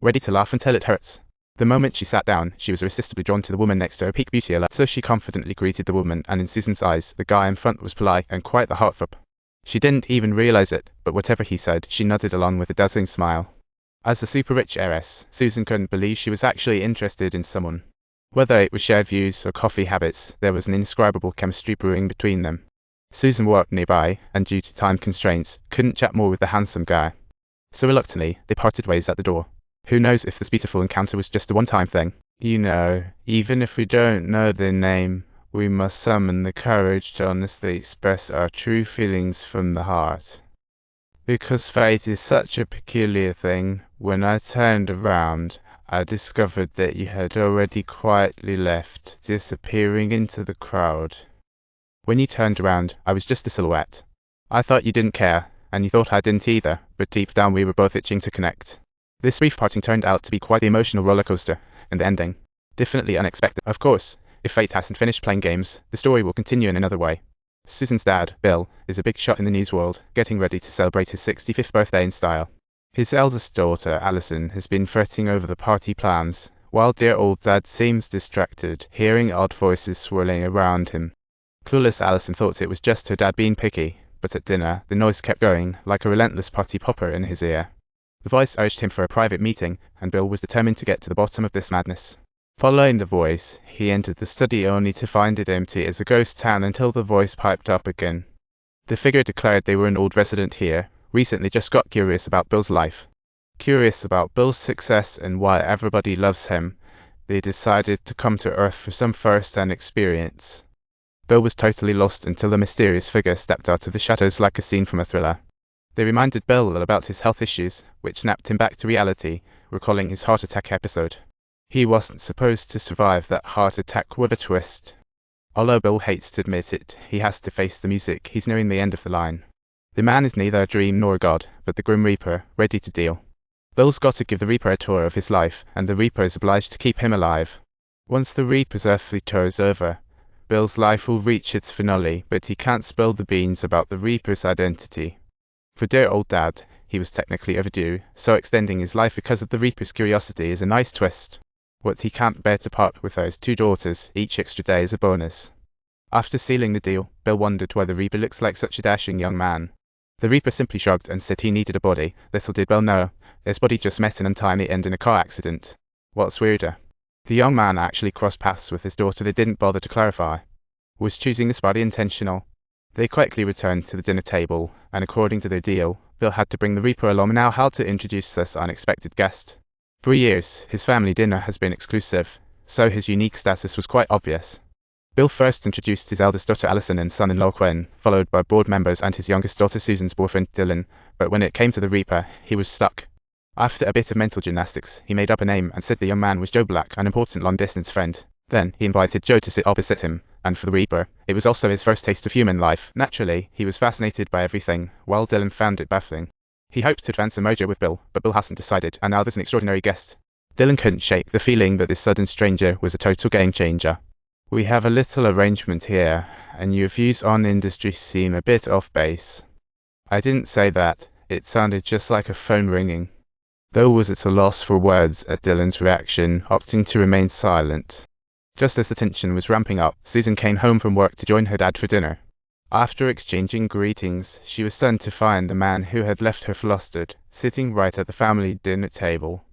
ready to laugh until it hurts. The moment she sat down, she was irresistibly drawn to the woman next to her peak beauty alert, so she confidently greeted the woman, and in Susan's eyes, the guy in front was polite and quite the heartthrob. She didn't even realize it, but whatever he said, she nodded along with a dazzling smile. As a super-rich heiress, Susan couldn't believe she was actually interested in someone. Whether it was shared views or coffee habits, there was an indescribable chemistry brewing between them. Susan worked nearby, and due to time constraints, couldn't chat more with the handsome guy. So reluctantly, they parted ways at the door. Who knows if this beautiful encounter was just a one-time thing? You know, even if we don't know their name, we must summon the courage to honestly express our true feelings from the heart. Because fate is such a peculiar thing, when I turned around, I discovered that you had already quietly left, disappearing into the crowd. When you turned around, I was just a silhouette. I thought you didn't care, and you thought I didn't either, but deep down we were both itching to connect. This brief parting turned out to be quite the emotional roller coaster, and the ending, definitely unexpected. Of course, if fate hasn't finished playing games, the story will continue in another way. Susan's dad, Bill, is a big shot in the news world, getting ready to celebrate his 65th birthday in style. His eldest daughter, Alison, has been fretting over the party plans, while dear old dad seems distracted, hearing odd voices swirling around him. Clueless Alison thought it was just her dad being picky, but at dinner, the noise kept going, like a relentless party popper in his ear. The voice urged him for a private meeting, and Bill was determined to get to the bottom of this madness. Following the voice, he entered the study only to find it empty as a ghost town until the voice piped up again. The figure declared they were an old resident here, recently just got curious about Bill's life. Curious about Bill's success and why everybody loves him, they decided to come to Earth for some first-hand experience. Bill was totally lost until a mysterious figure stepped out of the shadows like a scene from a thriller. They reminded Bill about his health issues, which snapped him back to reality, recalling his heart attack episode. He wasn't supposed to survive that heart attack. What a twist. Although Bill hates to admit it, he has to face the music. He's nearing the end of the line. The man is neither a dream nor a god, but the Grim Reaper, ready to deal. Bill's got to give the Reaper a tour of his life, and the Reaper is obliged to keep him alive. Once the Reaper's earthly tour is over, Bill's life will reach its finale, but he can't spill the beans about the Reaper's identity. For dear old dad, he was technically overdue, so extending his life because of the Reaper's curiosity is a nice twist. What he can't bear to part with are his 2 daughters, each extra day is a bonus. After sealing the deal, Bill wondered why the Reaper looks like such a dashing young man. The Reaper simply shrugged and said he needed a body. Little did Bill know, his body just met an untimely end in a car accident. What's weirder? The young man actually crossed paths with his daughter. They didn't bother to clarify. Was choosing this body intentional? They quickly returned to the dinner table, and according to their deal, Bill had to bring the Reaper along. Now how to introduce this unexpected guest. For years, his family dinner has been exclusive, so his unique status was quite obvious. Bill first introduced his eldest daughter Alison and son-in-law Quinn, followed by board members and his youngest daughter Susan's boyfriend Dylan, but when it came to the Reaper, he was stuck. After a bit of mental gymnastics, he made up a name and said the young man was Joe Black, an important long-distance friend. Then, he invited Joe to sit opposite him, and for the Reaper, it was also his first taste of human life. Naturally, he was fascinated by everything, while Dylan found it baffling. He hoped to advance a merger with Bill, but Bill hasn't decided, and now there's an extraordinary guest. Dylan couldn't shake the feeling that this sudden stranger was a total game changer. We have a little arrangement here, and your views on industry seem a bit off base. I didn't say that, it sounded just like a phone ringing. Though was at a loss for words at Dylan's reaction, opting to remain silent. Just as the tension was ramping up, Susan came home from work to join her dad for dinner. After exchanging greetings, she was stunned to find the man who had left her flustered, sitting right at the family dinner table.